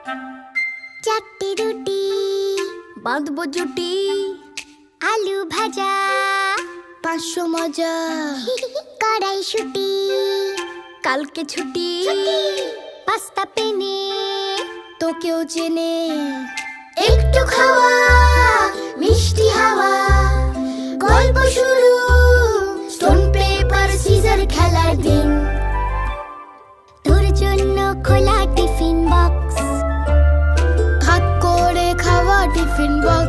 চারটি রুটি বাঁধবো জুটি, আলু ভাজা 500 মজা, কড়াইশুঁটি কালকে ছুটি, পাস্তা পেনে তোকেও চেনে। একটু খাওয়া মিষ্টি হাওয়া, গল্প শুরু স্টোন পেপার সিজার খেলার দিন। তোর জন্য খোলা টিফিন বক্স, ভাগ করে খাওয়া টিফিন বক্স।